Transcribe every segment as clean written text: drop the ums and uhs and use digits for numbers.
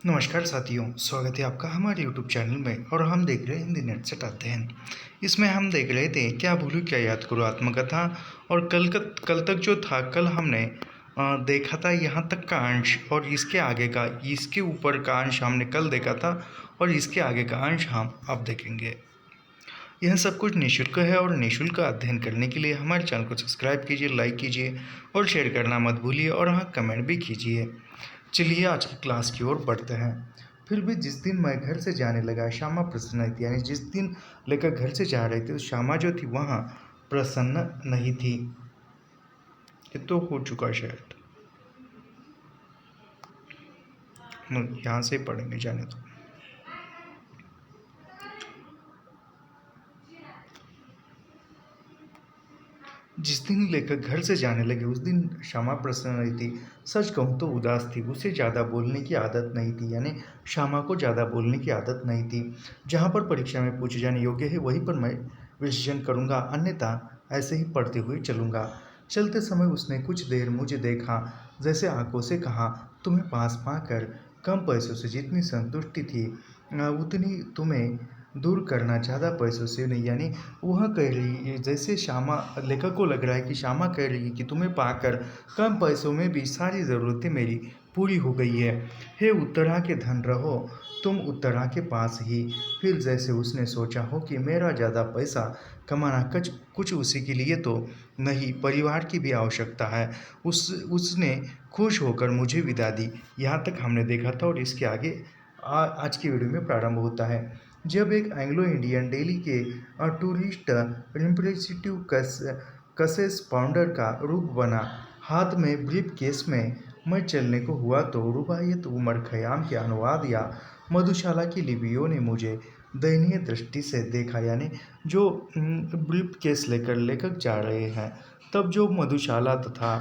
नमस्कार साथियों, स्वागत है आपका हमारे यूट्यूब चैनल में और हम देख रहे हैं हिंदी नेट सेट अध्ययन। इसमें हम देख रहे थे क्या भूलूं क्या याद करूं आत्मकथा। और कल तक जो था, कल हमने देखा था यहाँ तक का अंश और इसके आगे का, इसके ऊपर का अंश हमने कल देखा था और इसके आगे का अंश हम अब देखेंगे। यह सब कुछ निःशुल्क है और निःशुल्क अध्ययन करने के लिए हमारे चैनल को सब्सक्राइब कीजिए, लाइक कीजिए और शेयर करना मत भूलिए और हाँ, कमेंट भी कीजिए। चलिए आज की क्लास की ओर बढ़ते हैं। फिर भी जिस दिन मैं घर से जाने लगा श्यामा प्रसन्न थी, यानी जिस दिन लेकर घर से जा रहे थे तो श्यामा जो थी वहाँ प्रसन्न नहीं थी। ये तो हो चुका शायद, यहाँ से पढ़ेंगे, जाने दो। जिस दिन लेकर घर से जाने लगे उस दिन श्यामा प्रसन्न नहीं थी। सच कहूँ तो उदास थी। उसे ज़्यादा बोलने की आदत नहीं थी, यानी श्यामा को ज़्यादा बोलने की आदत नहीं थी। जहाँ पर परीक्षा में पूछे जाने योग्य है वहीं पर मैं विसर्जन करूँगा, अन्यथा ऐसे ही पढ़ते हुए चलूँगा। चलते समय उसने कुछ देर मुझे देखा, जैसे आंखों से कहा, तुम्हें पास पाकर कम पैसों से जितनी संतुष्टि थी उतनी तुम्हें दूर करना ज़्यादा पैसों से नहीं। यानी वह कह रही है, जैसे श्यामा, लेखक को लग रहा है कि श्यामा कह रही है कि तुम्हें पाकर कम पैसों में भी सारी ज़रूरतें मेरी पूरी हो गई है। हे उत्तरा के धन रहो तुम उत्तरा के पास ही। फिर जैसे उसने सोचा हो कि मेरा ज़्यादा पैसा कमाना कुछ उसी के लिए तो नहीं, परिवार की भी आवश्यकता है। उसने खुश होकर मुझे विदा दी। यहाँ तक हमने देखा था और इसके आगे आज की वीडियो में प्रारंभ होता है। जब एक एंग्लो इंडियन दिल्ली के टूरिस्ट रिप्रेजेंटेटिव कसेस पाउंडर का रूप बना, हाथ में ब्रीफ केस में मैं चलने को हुआ तो रुबायत उमर खयाम के अनुवाद या मधुशाला की लिपियों ने मुझे दयनीय दृष्टि से देखा। यानी जो ब्रीफ केस लेकर लेखक जा रहे हैं, तब जो मधुशाला तथा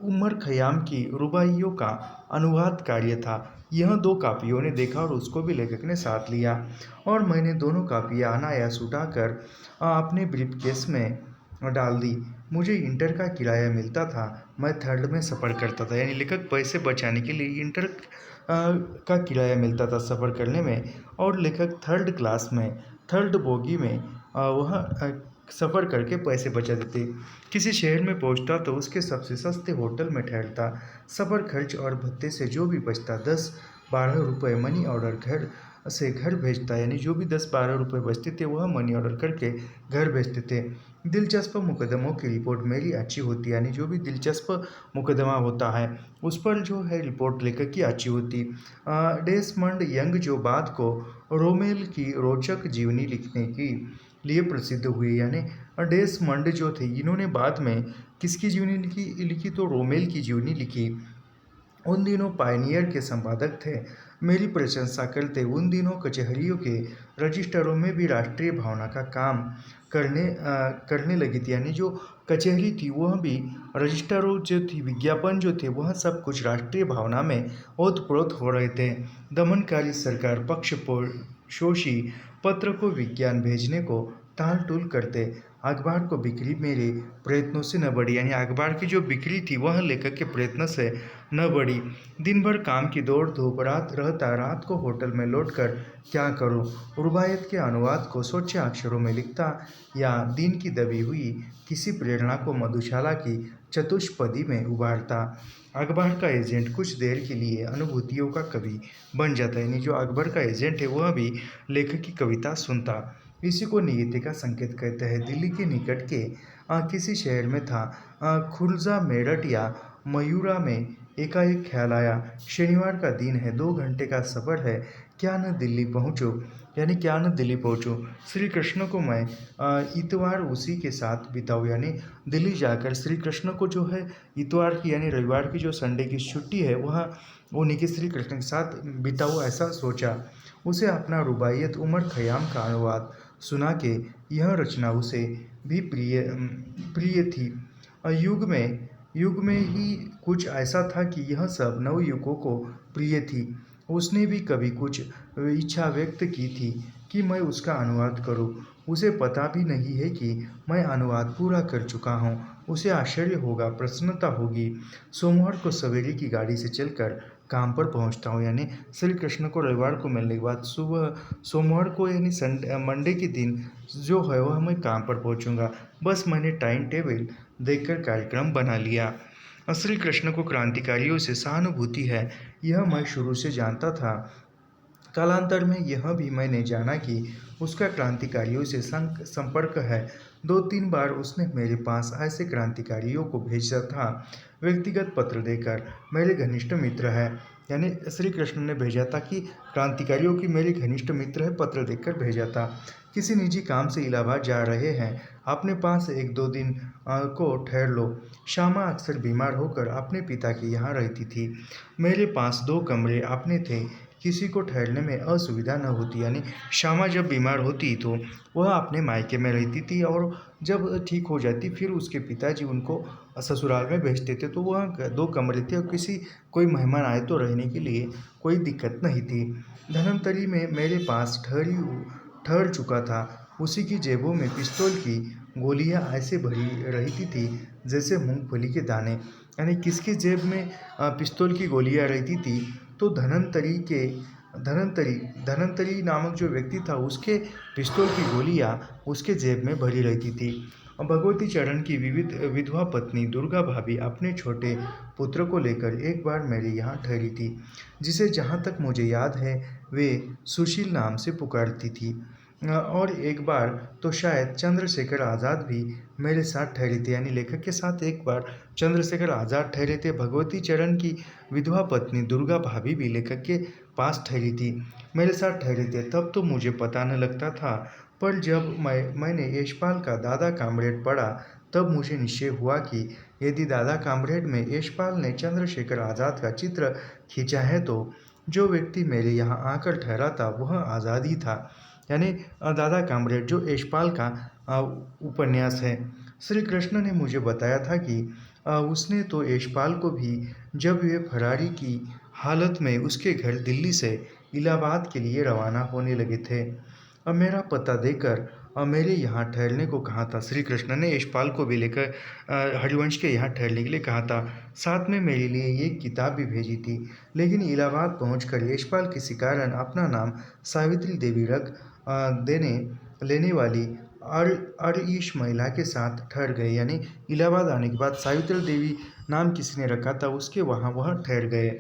उमर खयाम की रुबाइयों का अनुवाद कार्य था, यह दो कापियों ने देखा और उसको भी लेखक ने साथ लिया और मैंने दोनों कापियाँ अनायास उठाकर अपने ब्रीफकेस में डाल दी। मुझे इंटर का किराया मिलता था, मैं थर्ड में सफ़र करता था। यानी लेखक पैसे बचाने के लिए इंटर का किराया मिलता था सफ़र करने में, और लेखक थर्ड क्लास में, थर्ड बोगी में वह सफ़र करके पैसे बचा देते। किसी शहर में पहुंचता तो उसके सबसे सस्ते होटल में ठहरता। सफ़र खर्च और भत्ते से जो भी बचता 10-12 रुपये मनी ऑर्डर घर से घर भेजता। यानी जो भी 10-12 रुपये बचते थे वह मनी ऑर्डर करके घर भेजते थे। दिलचस्प मुकदमों की रिपोर्ट मेरी अच्छी होती, यानी जो भी दिलचस्प मुकदमा होता है उस पर जो है रिपोर्ट लेखक की अच्छी होती। डेसमंड यंग जो बाद को रोमेल की रोचक जीवनी लिखने की लिए प्रसिद्ध हुए, यानी डेसमंड जो थे, इन्होंने बाद में किसकी जीवनी लिखी तो रोमेल की जीवनी लिखी। उन दिनों पायनियर के संपादक थे, मेरी प्रशंसा करते। उन दिनों कचहरियों के रजिस्टरों में भी राष्ट्रीय भावना का काम करने लगी थी। यानी जो कचहरी थी वह भी, रजिस्टरों जो थी, विज्ञापन जो थे, वह सब कुछ राष्ट्रीय भावना में ओतप्रोत हो रहे थे। दमनकारी सरकार पक्षपोषी पत्र को विज्ञान भेजने को टाल टूल करते। अखबार को बिक्री मेरे प्रयत्नों से न बढ़ी, यानी अखबार की जो बिक्री थी वह लेखक के प्रयत्न से न बढ़ी। दिन भर काम की दौड़ धूप, रात को होटल में लौटकर क्या करूं, रुबायत के अनुवाद को सोचे अक्षरों में लिखता या दिन की दबी हुई किसी प्रेरणा को मधुशाला की चतुष्पदी में उभारता। अखबार का एजेंट कुछ देर के लिए अनुभूतियों का कवि बन जाता है, यानी जो अकबर का एजेंट है वह भी लेखक की कविता सुनता। इसी को नियति का संकेत कहते हैं। दिल्ली के निकट के किसी शहर में था, खुर्जा, मेरठ या मयूरा में एकाएक ख्याल आया, शनिवार का दिन है, 2 घंटे का सफ़र है, क्या न दिल्ली पहुँचूँ, यानी क्या न दिल्ली पहुँचूँ। श्री कृष्ण को मैं इतवार उसी के साथ बिताऊँ, यानी दिल्ली जाकर श्री कृष्ण को जो है इतवार की, यानी रविवार की जो संडे की छुट्टी है वह उन्हीं के श्री कृष्ण के साथ बिताऊँ, ऐसा सोचा। उसे अपना रुबाइयत उमर खयाम का अनुवाद सुना के यह रचना उसे भी प्रिय थी। युग में ही कुछ ऐसा था कि यह सब नवयुवकों को प्रिय थी। उसने भी कभी कुछ इच्छा व्यक्त की थी कि मैं उसका अनुवाद करूं। उसे पता भी नहीं है कि मैं अनुवाद पूरा कर चुका हूं। उसे आश्चर्य होगा, प्रसन्नता होगी। सोमवार को सवेरे की गाड़ी से चलकर काम पर पहुंचता हूँ। यानी श्री कृष्ण को रविवार को मिलने के बाद सुबह सोमवार को यानी मंडे के दिन जो है वह मैं काम पर पहुंचूंगा। बस मैंने टाइम टेबल देखकर कार्यक्रम बना लिया। श्री कृष्ण को क्रांतिकारियों से सहानुभूति है, यह मैं शुरू से जानता था। कालांतर में यह भी मैंने जाना कि उसका क्रांतिकारियों से संपर्क है। 2-3 बार उसने मेरे पास ऐसे क्रांतिकारियों को भेजा था, व्यक्तिगत पत्र देकर। मेरे घनिष्ठ मित्र है, यानी श्री कृष्ण ने भेजा था कि क्रांतिकारियों की मेरे घनिष्ठ मित्र है, पत्र देकर भेजा था। किसी निजी काम से इलाहाबाद जा रहे हैं, अपने पास 1-2 दिन को ठहर लो। श्यामा अक्सर बीमार होकर अपने पिता के यहाँ रहती थी। मेरे पास 2 कमरे अपने थे, किसी को ठहरने में असुविधा न होती। यानी श्यामा जब बीमार होती तो वह अपने मायके में रहती थी, और जब ठीक हो जाती फिर उसके पिताजी उनको ससुराल में भेजते थे। तो वह 2 कमरे थे और कोई मेहमान आए तो रहने के लिए कोई दिक्कत नहीं थी। धन्वंतरी में मेरे पास ठहर चुका था। उसी की जेबों में पिस्तौल की गोलियां ऐसे भरी रहती थी जैसे मूंगफली के दाने। यानी किसकी जेब में पिस्तौल की गोलियां रहती थी? तो धनंतरी नामक जो व्यक्ति था, उसके पिस्तौल की गोलियां उसके जेब में भरी रहती थी। भगवती चरण की विधवा पत्नी दुर्गा भाभी अपने छोटे पुत्र को लेकर एक बार मेरे यहाँ ठहरी थी, जिसे जहाँ तक मुझे याद है वे सुशील नाम से पुकारती थी। और एक बार तो शायद चंद्रशेखर आज़ाद भी मेरे साथ ठहरे थे। यानी लेखक के साथ एक बार चंद्रशेखर आज़ाद ठहरे थे। भगवती चरण की विधवा पत्नी दुर्गा भाभी भी लेखक के पास ठहरी थी, मेरे साथ ठहरे थे। तब तो मुझे पता न लगता था, पर जब मैंने यशपाल का दादा कामरेड पढ़ा तब मुझे निश्चय हुआ कि यदि दादा कामरेड में यशपाल ने चंद्रशेखर आज़ाद का चित्र खींचा है तो जो व्यक्ति मेरे यहाँ आकर ठहरा था वह आज़ाद ही था। यानी दादा कामरेड जो यशपाल का उपन्यास है। श्री कृष्ण ने मुझे बताया था कि उसने तो यशपाल को भी, जब वे फरारी की हालत में उसके घर दिल्ली से इलाहाबाद के लिए रवाना होने लगे थे, मेरा पता देकर मेरे यहाँ ठहरने को कहा था। श्री कृष्ण ने यशपाल को भी लेकर हरिवंश के यहाँ ठहरने के लिए कहा था। साथ में मेरे लिए एक किताब भी भेजी थी। लेकिन इलाहाबाद पहुंचकर यशपाल किसी कारण अपना नाम सावित्री देवी रख लेने वाली अरईश महिला के साथ ठहर गए। यानी इलाहाबाद आने के बाद सावित्री देवी नाम किसी ने रखा था, उसके वहाँ वह ठहर गए,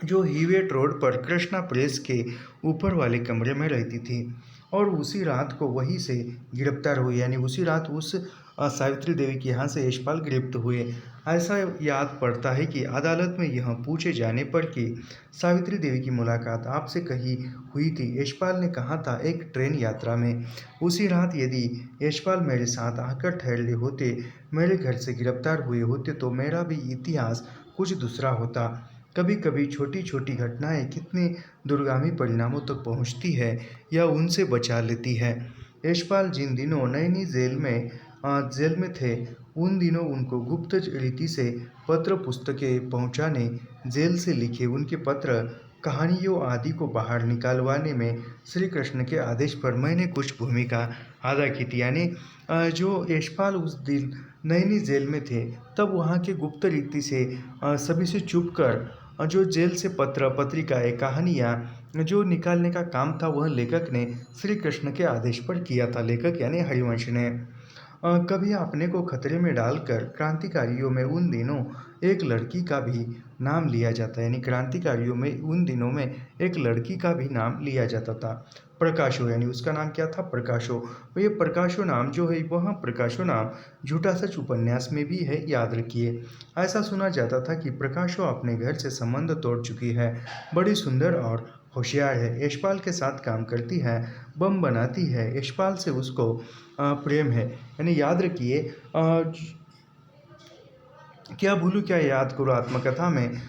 जो हीवेट रोड पर कृष्णा प्रेस के ऊपर वाले कमरे में रहती थी। और उसी रात को वहीं से गिरफ्तार हुई। यानी उसी रात उस सावित्री देवी के यहाँ से यशपाल गिरफ्त हुए। ऐसा याद पड़ता है कि अदालत में यह पूछे जाने पर कि सावित्री देवी की मुलाकात आपसे कहीं हुई थी, यशपाल ने कहा था एक ट्रेन यात्रा में। उसी रात यदि यशपाल मेरे साथ आकर ठहरे होते, मेरे घर से गिरफ्तार हुए होते, तो मेरा भी इतिहास कुछ दूसरा होता। कभी कभी छोटी छोटी घटनाएं कितने दूरगामी परिणामों तक पहुंचती है या उनसे बचा लेती है। यशपाल जिन दिनों नैनी जेल में थे, उन दिनों उनको गुप्त रीति से पत्र पुस्तकें पहुंचाने, जेल से लिखे उनके पत्र कहानियों आदि को बाहर निकालवाने में श्री कृष्ण के आदेश पर मैंने कुछ भूमिका अदा की थी। यानी जो यशपाल उस दिन नैनी जेल में थे, तब वहाँ के गुप्त रीति से सभी से छुप कर जो जेल से पत्र पत्रिकाएं कहानियाँ जो निकालने का काम था, वह लेखक ने श्री कृष्ण के आदेश पर किया था। लेखक यानी हरिवंश ने कभी अपने को खतरे में डालकर क्रांतिकारियों में उन दिनों एक लड़की का भी नाम लिया जाता है। यानी क्रांतिकारियों में उन दिनों में एक लड़की का भी नाम लिया जाता था, प्रकाशो। यानी उसका नाम क्या था? प्रकाशो। तो ये प्रकाशो नाम जो है, वह प्रकाशो नाम झूठा सच उपन्यास में भी है, याद रखिए। ऐसा सुना जाता था कि प्रकाशो अपने घर से संबंध तोड़ चुकी है, बड़ी सुंदर और होशियार है, यशपाल के साथ काम करती है, बम बनाती है, यशपाल से उसको प्रेम है। यानी याद रखिए, क्या भूलूं क्या याद करो आत्मकथा में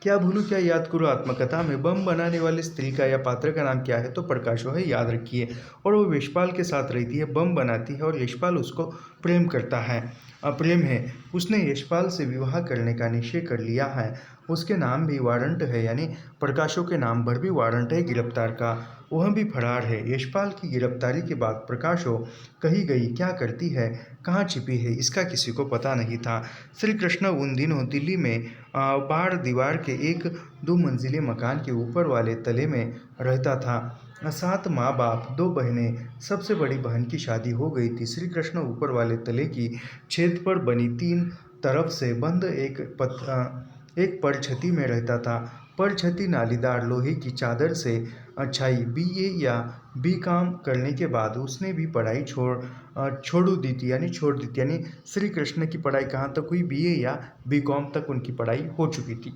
क्या भूलूं क्या याद करो आत्मकथा में बम बनाने वाली स्त्री का या पात्र का नाम क्या है? तो प्रकाशो है, याद रखिए। और वो यशपाल के साथ रहती है, बम बनाती है और यशपाल उसको प्रेम करता है। प्रेम है। उसने यशपाल से विवाह करने का निश्चय कर लिया है। उसके नाम भी वारंट है, यानी प्रकाशों के नाम पर भी वारंट है गिरफ्तार का। वह भी फरार है। यशपाल की गिरफ्तारी के बाद प्रकाशो कहीं गई, क्या करती है, कहाँ छिपी है, इसका किसी को पता नहीं था। श्री कृष्ण उन दिनों दिल्ली में बाड़ दीवार के एक 2 मंजिले मकान के ऊपर वाले तले में रहता था। 7 माँ बाप, 2 बहनें, सबसे बड़ी बहन की शादी हो गई थी। श्री कृष्ण ऊपर वाले तले की छत पर बनी 3 तरफ से बंद एक परछती में रहता था। परछती नालीदार लोहे की चादर से छाई। बीए या बीकॉम करने के बाद उसने भी पढ़ाई छोड़ दी थी, यानी श्री कृष्ण की पढ़ाई कहाँ तक हुई, बीए या बीकॉम तक उनकी पढ़ाई हो चुकी थी।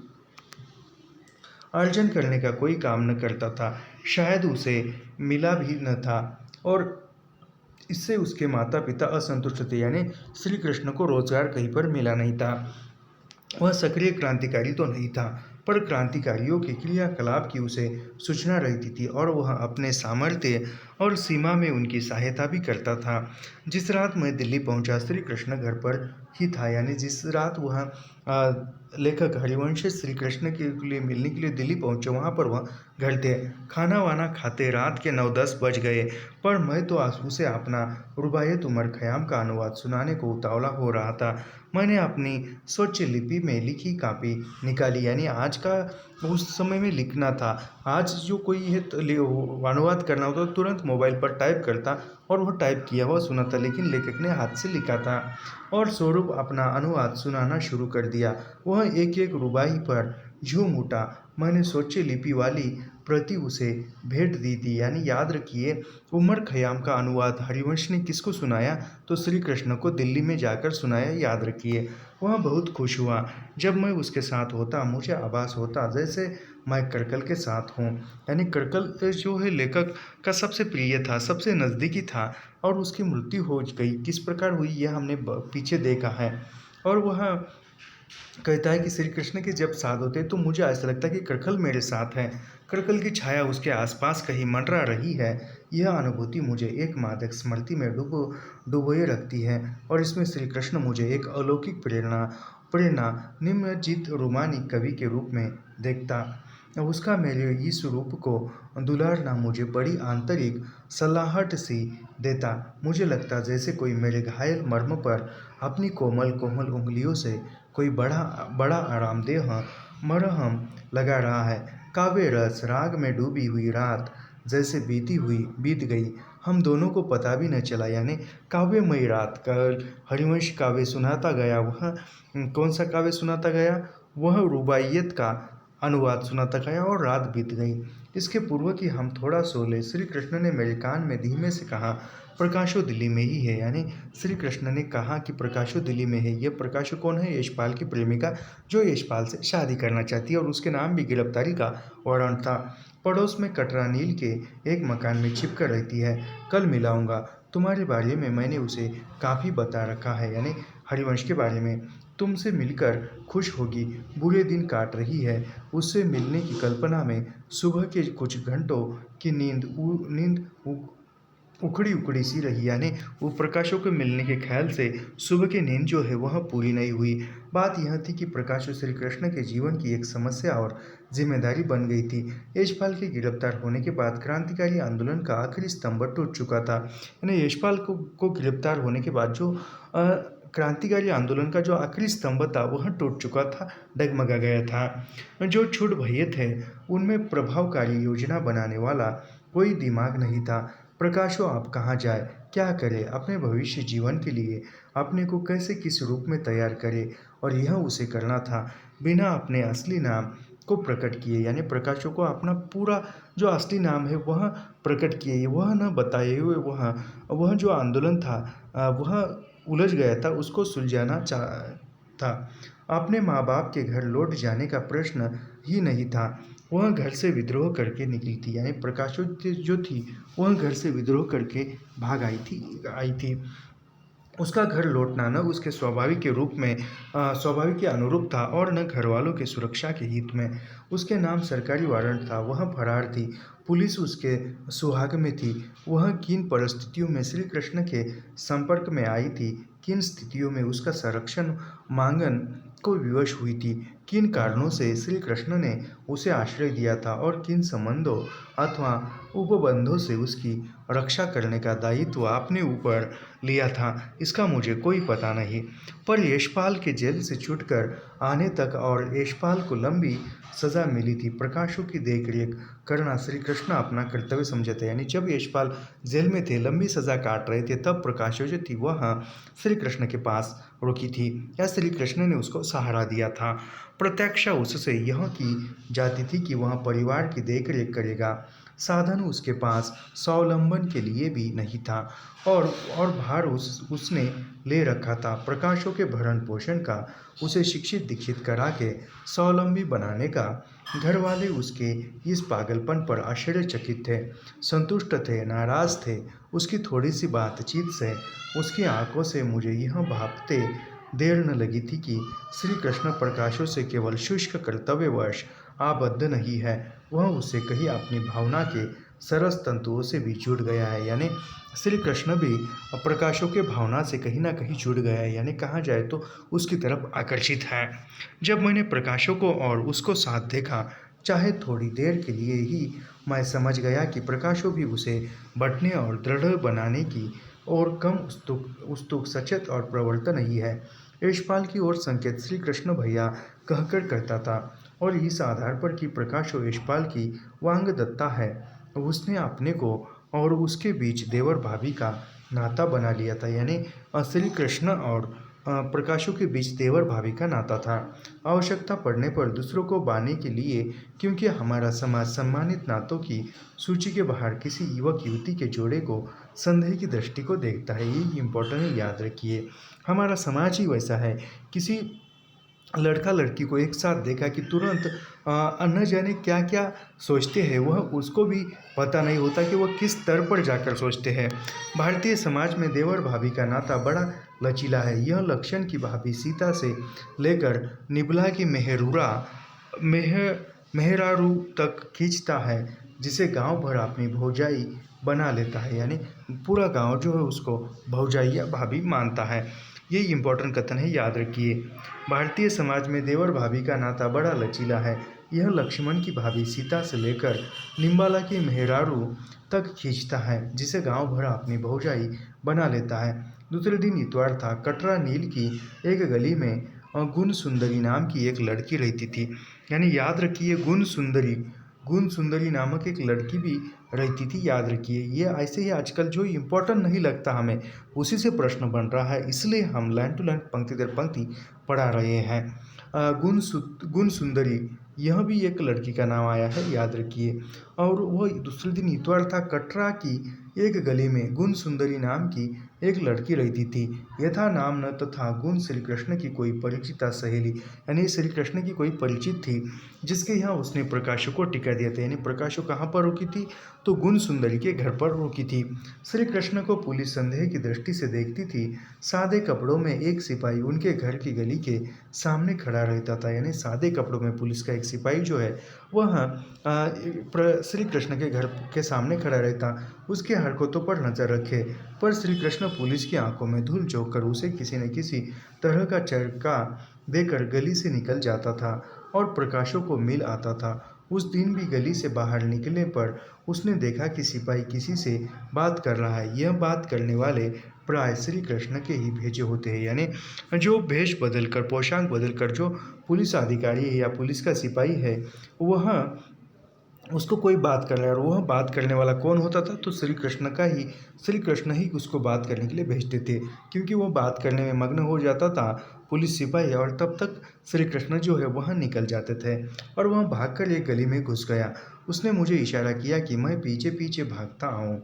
अर्जन करने का कोई काम न करता था, शायद उसे मिला भी न था, और इससे उसके माता पिता असंतुष्ट थे, यानी श्री कृष्ण को रोजगार कहीं पर मिला नहीं था। वह सक्रिय क्रांतिकारी तो नहीं था, पर क्रांतिकारियों के क्रियाकलाप की उसे सूचना रहती थी और वह अपने सामर्थ्य और सीमा में उनकी सहायता भी करता था। जिस रात मैं दिल्ली पहुंचा, श्री कृष्ण घर पर ही था, यानी जिस रात वह लेखक हरिवंश श्री कृष्ण के लिए मिलने के लिए दिल्ली पहुंचे, वहां पर वह घर थे। खाना वाना खाते रात के 9-10 बज गए, पर मैं तो उसे अपना रुबायत उमर खयाम का अनुवाद सुनाने को उतावला हो रहा था। मैंने अपनी स्वच्छ लिपि में लिखी कापी निकाली, यानी आज का उस समय में लिखना था। आज जो कोई है अनुवाद करना होता तो तुरंत मोबाइल पर टाइप करता और वह टाइप किया हुआ सुना था, लेकिन लेखक ने हाथ से लिखा था और स्वरूप अपना अनुवाद सुनाना शुरू कर दिया। वह एक एक रुबाई पर झूम उठा। मैंने स्वच्छ लिपि वाली प्रति उसे भेंट दी थी, यानी याद रखिए, उमर खयाम का अनुवाद हरिवंश ने किसको सुनाया, तो श्री कृष्ण को दिल्ली में जाकर सुनाया, याद रखिए। वह बहुत खुश हुआ। जब मैं उसके साथ होता मुझे आभास होता जैसे मैं करकल के साथ हूँ, यानी करकल जो है लेखक का सबसे प्रिय था, सबसे नज़दीकी था, और उसकी मृत्यु हो गई। किस प्रकार हुई यह हमने पीछे देखा है। और वह कहता है कि श्री कृष्ण के जब साथ होते तो मुझे ऐसा लगता है कि करकल मेरे साथ है, करकल की छाया उसके आसपास कहीं मंडरा रही है। यह अनुभूति मुझे एक मादक स्मृति में डुबोए रखती है, और इसमें श्री कृष्ण मुझे एक अलौकिक प्रेरणा निम्नजित रोमानी कवि के रूप में देखता। उसका मेरे इस रूप को दुलारना मुझे बड़ी आंतरिक सलाहट सी देता। मुझे लगता जैसे कोई मेरे घायल मर्म पर अपनी कोमल कोमल उंगलियों से कोई बड़ा बड़ा आरामदेह मरहम लगा रहा है। काव्य रस राग में डूबी हुई रात जैसे बीत गई, हम दोनों को पता भी न चला, यानी काव्यमयी रात। कल हरिवंश काव्य सुनाता गया, वह कौन सा काव्य सुनाता गया, वह रुबाइयत का अनुवाद सुनाता गया और रात बीत गई। इसके पूर्व कि हम थोड़ा सो ले, श्री कृष्ण ने मेरे कान में धीमे से कहा, प्रकाशो दिल्ली में ही है, यानी श्री कृष्ण ने कहा कि प्रकाशो दिल्ली में है। यह प्रकाशो कौन है, यशपाल की प्रेमिका जो यशपाल से शादी करना चाहती है, और उसके नाम भी गिरफ्तारी का वारंट था। पड़ोस में कटरा नील के एक मकान में छिप कर रहती है। कल मिलाऊंगा, तुम्हारे बारे में मैंने उसे काफ़ी बता रखा है, यानी हरिवंश के बारे में। तुमसे मिलकर खुश होगी, बुरे दिन काट रही है। उससे मिलने की कल्पना में सुबह के कुछ घंटों की नींद उखड़ी उखड़ी सी रही, यानी वो प्रकाशों के मिलने के ख्याल से सुबह की नींद जो है वह पूरी नहीं हुई। बात यह थी कि प्रकाशो श्री कृष्ण के जीवन की एक समस्या और जिम्मेदारी बन गई थी। यशपाल के गिरफ्तार होने के बाद क्रांतिकारी आंदोलन का आखिरी स्तंभ टूट चुका था, यानी यशपाल को गिरफ्तार होने के बाद जो क्रांतिकारी आंदोलन का जो आखिरी स्तंभ था वह टूट चुका था, डगमगा गया था। जो छूट भये थे उनमें प्रभावकारी योजना बनाने वाला कोई दिमाग नहीं था। प्रकाशो आप कहाँ जाए, क्या करे, अपने भविष्य जीवन के लिए अपने को कैसे किस रूप में तैयार करे, और यह उसे करना था बिना अपने असली नाम को प्रकट किए, यानी प्रकाशों को अपना पूरा जो असली नाम है वह प्रकट किए, वह न बताए हुए वह जो आंदोलन था वह उलझ गया था, उसको सुलझाना था। अपने माँ बाप के घर लौट जाने का प्रश्न ही नहीं था। वह घर से विद्रोह करके निकली थी, यानी प्रकाशो जो थी वह घर से विद्रोह करके भाग आई थी। उसका घर लौटना न उसके स्वाभाविक के रूप में स्वाभाविक के अनुरूप था और न घर वालों के सुरक्षा के हित में। उसके नाम सरकारी वारंट था, वह फरार थी। पुलिस उसके सुहाग में थी। वह किन परिस्थितियों में श्री कृष्ण के संपर्क में आई थी, किन स्थितियों में उसका संरक्षण मांगन को विवश हुई थी, किन कारणों से श्री कृष्ण ने उसे आश्रय दिया था और किन संबंधों अथवा उपबंधों से उसकी रक्षा करने का दायित्व अपने ऊपर लिया था, इसका मुझे कोई पता नहीं। पर यशपाल के जेल से छूटकर आने तक और यशपाल को लंबी सजा मिली थी। प्रकाशों की देखरेख करना श्री कृष्ण अपना कर्तव्य समझते, यानी जब यशपाल जेल में थे, लंबी सजा काट रहे थे, तब प्रकाशों जो थी वह श्री कृष्ण के पास रुकी थी या श्री कृष्ण ने उसको सहारा दिया था। प्रत्याशा उससे यह की जाती थी कि वह परिवार की देखरेख करेगा। साधन उसके पास स्वावलंबन के लिए भी नहीं था और भार उसने ले रखा था प्रकाशों के भरण पोषण का, उसे शिक्षित दीक्षित करा के स्वावलंबी बनाने का। घर वाले उसके इस पागलपन पर आश्चर्यचकित थे, संतुष्ट थे, नाराज थे। उसकी थोड़ी सी बातचीत से, उसकी आंखों से मुझे यह भापते देर न लगी थी कि श्री कृष्ण प्रकाशों से केवल शुष्क कर्तव्यवश आबद्ध नहीं है, वह उससे कहीं अपनी भावना के सरस तंतुओं से भी जुड़ गया है। यानी श्री कृष्ण भी प्रकाशों के भावना से कहीं ना कहीं जुड़ गया है, यानी कहा जाए तो उसकी तरफ आकर्षित है। जब मैंने प्रकाशों को और उसको साथ देखा, चाहे थोड़ी देर के लिए ही, मैं समझ गया कि प्रकाशों भी उसे बंटने और दृढ़ बनाने की और कम उत्सुक सचेत और प्रवृत्त नहीं है। यशपाल की ओर संकेत श्री कृष्ण भैया कहकर कहता था और इस आधार पर कि प्रकाश और यशपाल की वांगदत्ता है, उसने अपने को और उसके बीच देवर भाभी का नाता बना लिया था। यानी श्री कृष्ण और प्रकाशों के बीच देवर भाभी का नाता था। आवश्यकता पड़ने पर दूसरों को बाने के लिए, क्योंकि हमारा समाज सम्मानित नातों की सूची के बाहर किसी युवक युवती के जोड़े को संदेह की दृष्टि को देखता है। ये इम्पोर्टेंट है, याद रखिए। हमारा समाज ही वैसा है। किसी लड़का लड़की को एक साथ देखा कि तुरंत न जाने क्या क्या सोचते हैं, वह उसको भी पता नहीं होता कि वह किस स्तर पर जाकर सोचते हैं। भारतीय समाज में देवर भाभी का नाता बड़ा लचीला है। यह लक्षण की भाभी सीता से लेकर निबला की मेहरारू तक खींचता है, जिसे गांव भर अपनी भौजाई बना लेता है। यानी पूरा गांव जो है उसको भौजाई या भाभी मानता है। ये इम्पोर्टेंट कथन है, याद रखिए। भारतीय समाज में देवर भाभी का नाता बड़ा लचीला है। यह लक्ष्मण की भाभी सीता से लेकर निम्बाला की मेहरारू तक खींचता है, जिसे गांव भर अपनी भौजाई बना लेता है। दूसरे दिन इतवार था। कटरा नील की एक गली में गुण सुंदरी नाम की एक लड़की रहती थी। यानी याद रखिए, गुण सुंदरी नामक एक लड़की भी रहती थी, याद रखिए। ये ऐसे ही आजकल जो इम्पोर्टेंट नहीं लगता हमें, उसी से प्रश्न बन रहा है, इसलिए हम लाइन टू लाइन पंक्ति दर पंक्ति पढ़ा रहे हैं। गुण सुंदरी, यह भी एक लड़की का नाम आया है, याद रखिए। और वह दूसरे दिन इतवार था। कटरा की एक गली में गुण सुंदरी नाम की एक लड़की रहती थी। यथा नाम न तथा गुण श्री कृष्ण की कोई परिचिता सहेली, यानी श्री कृष्ण की कोई परिचित थी, जिसके यहाँ उसने प्रकाशों को टिका दिया था। यानी प्रकाशों कहाँ पर रुकी थी, तो गुण सुंदरी के घर पर रुकी थी। श्री कृष्ण को पुलिस संदेह की दृष्टि से देखती थी। सादे कपड़ों में एक सिपाही उनके घर की गली के सामने खड़ा रहता था। यानी सादे कपड़ों में पुलिस का एक सिपाही जो है वह श्री कृष्ण के घर के सामने खड़ा रहता, उसकी हरकतों पर नजर रखे। पर श्री कृष्ण पुलिस की आंखों में धूल झोंक कर उसे किसी न किसी तरह का चरका देकर गली से निकल जाता था और प्रकाशों को मिल आता था। उस दिन भी गली से बाहर निकलने पर उसने देखा कि सिपाही किसी से बात कर रहा है। यह बात करने वाले प्राय श्री कृष्ण के ही भेजे होते हैं। यानी जो भेष बदलकर, पोशाक बदलकर जो पुलिस अधिकारी है या पुलिस का सिपाही है, वह उसको कोई बात कर रहा है और वह बात करने वाला कौन होता था, तो श्री कृष्ण ही उसको बात करने के लिए भेजते थे, क्योंकि वो बात करने में मग्न हो जाता था पुलिस सिपाही, और तब तक श्री कृष्ण जो है वह निकल जाते थे और वह भागकर एक गली में घुस गया। उसने मुझे इशारा किया कि मैं पीछे पीछे भागता आऊँ,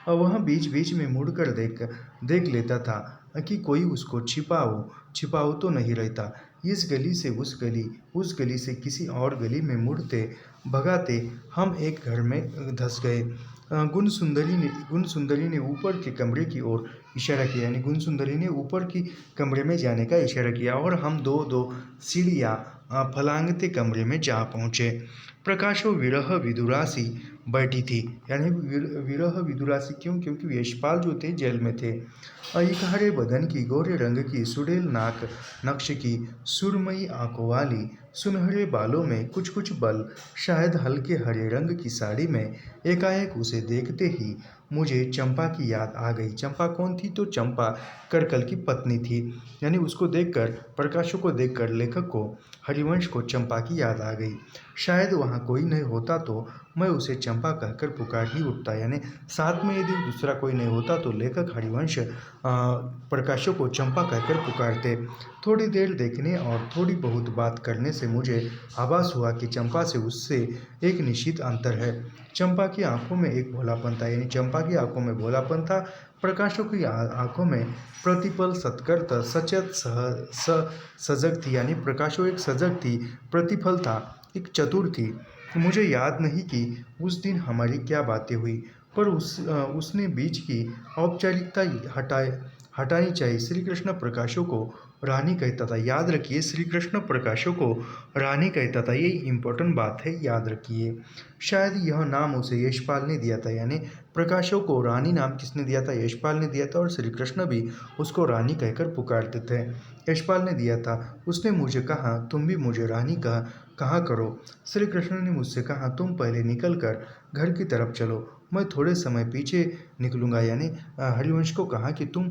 और वह बीच बीच में मुड़कर देख लेता था कि कोई उसको छिपाऊ तो नहीं रहता। इस गली से उस गली से किसी और गली में मुड़ते भगाते हम एक घर में धंस गए। गुण सुंदरी ने ऊपर के कमरे की ओर इशारा किया, यानी गुण सुंदरी ने ऊपर की कमरे में जाने का इशारा किया और हम दो दो सीढ़ियाँ फलांगते कमरे में जा पहुँचे। प्रकाशो विरह विदुरासी बैठी थी। यानी विरह विदुरासी क्यों? क्योंकि यशपाल जो थे जेल में थे। एक हरे बदन की, गोरे रंग की, सुडैल नाक नक्श की, सुरमई आंखों वाली, सुनहरे बालों में कुछ कुछ बल, शायद हल्के हरे रंग की साड़ी में। एकाएक उसे देखते ही मुझे चंपा की याद आ गई। चंपा कौन थी? तो चंपा करकल की पत्नी थी। यानी उसको देखकर, प्रकाशों को देखकर लेखक को, हरिवंश को चंपा की याद आ गई। शायद वहाँ कोई नहीं होता तो मैं उसे चंपा कहकर पुकार ही उठता। यानी साथ में यदि दूसरा कोई नहीं होता तो लेखक हरिवंश प्रकाशों को चंपा कहकर पुकारते। थोड़ी देर देखने और थोड़ी बहुत बात करने से मुझे आभास हुआ कि चंपा से उससे एक निश्चित अंतर है। चंपा की आंखों में एक भोलापन था। यानी चंपा की आंखों में भोलापन था, प्रकाशों की आंखों में प्रतिपल सत्कर्त सचेत सजग थी। यानी प्रकाशों एक सजग थी, प्रतिफल था, एक चतुर थी। मुझे याद नहीं कि उस दिन हमारी क्या बातें हुई, पर उसने बीच की औपचारिकता हटानी चाहिए। श्री कृष्ण प्रकाशों को रानी कहता था। याद रखिए, श्री कृष्ण प्रकाशों को रानी कहता था। ये इम्पोर्टेंट बात है, याद रखिए। शायद यह नाम उसे यशपाल ने दिया था। यानी प्रकाशों को रानी नाम किसने दिया था? यशपाल ने दिया था। और श्री कृष्ण भी उसको रानी कहकर पुकारते थे। यशपाल ने दिया था। उसने मुझे कहा, तुम भी मुझे रानी कहा करो। श्री कृष्ण ने मुझसे कहा, तुम पहले निकल कर घर की तरफ चलो, मैं थोड़े समय पीछे निकलूंगा। यानी हरिवंश को कहा कि तुम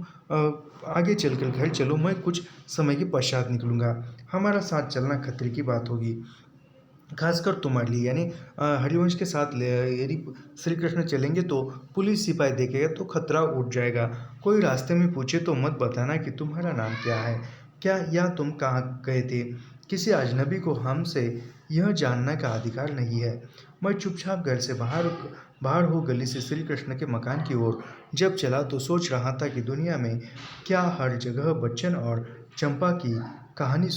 आगे चलकर घर चलो, मैं कुछ समय के पश्चात निकलूंगा। हमारा साथ चलना खतरे की बात होगी, खासकर तुम्हारे लिए। यानी हरिवंश के साथ यदि श्री कृष्ण चलेंगे तो पुलिस सिपाही देखेगा तो खतरा उठ जाएगा। कोई रास्ते में पूछे तो मत बताना कि तुम्हारा नाम क्या है, क्या, या तुम कहाँ गए थे। किसी अजनबी को हमसे यह जानने का अधिकार नहीं है। मैं चुपचाप घर से बाहर हो गली से श्री कृष्ण के मकान की ओर जब चला तो सोच रहा था कि दुनिया में क्या हर जगह बच्चन और चंपा की कहानी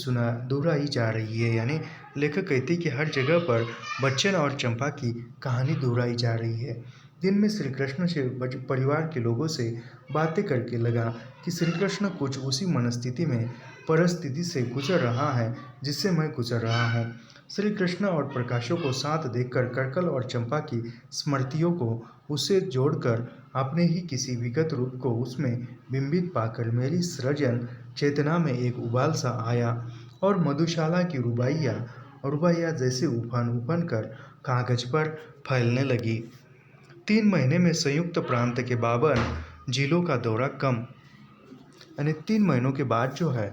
दोहराई जा रही है। यानी लेखक कहते हैं कि हर जगह पर बच्चन और चंपा की कहानी दोहराई जा रही है। दिन में श्री कृष्ण से परिवार के लोगों से बातें करके लगा कि श्री कृष्ण कुछ उसी मनस्थिति में, परिस्थिति से गुजर रहा है जिससे मैं गुजर रहा हूँ। श्री कृष्ण और प्रकाशों को साथ देखकर करकल और चंपा की स्मृतियों को उससे जोड़कर अपने ही किसी विगत रूप को उसमें बिंबित पाकर मेरी सृजन चेतना में एक उबाल सा आया और मधुशाला की रुबाइयाँ जैसे उफान उफान कर कागज पर फैलने लगी। 3 महीने में संयुक्त प्रांत के 52 जिलों का दौरा कम, यानी 3 महीनों के बाद जो है,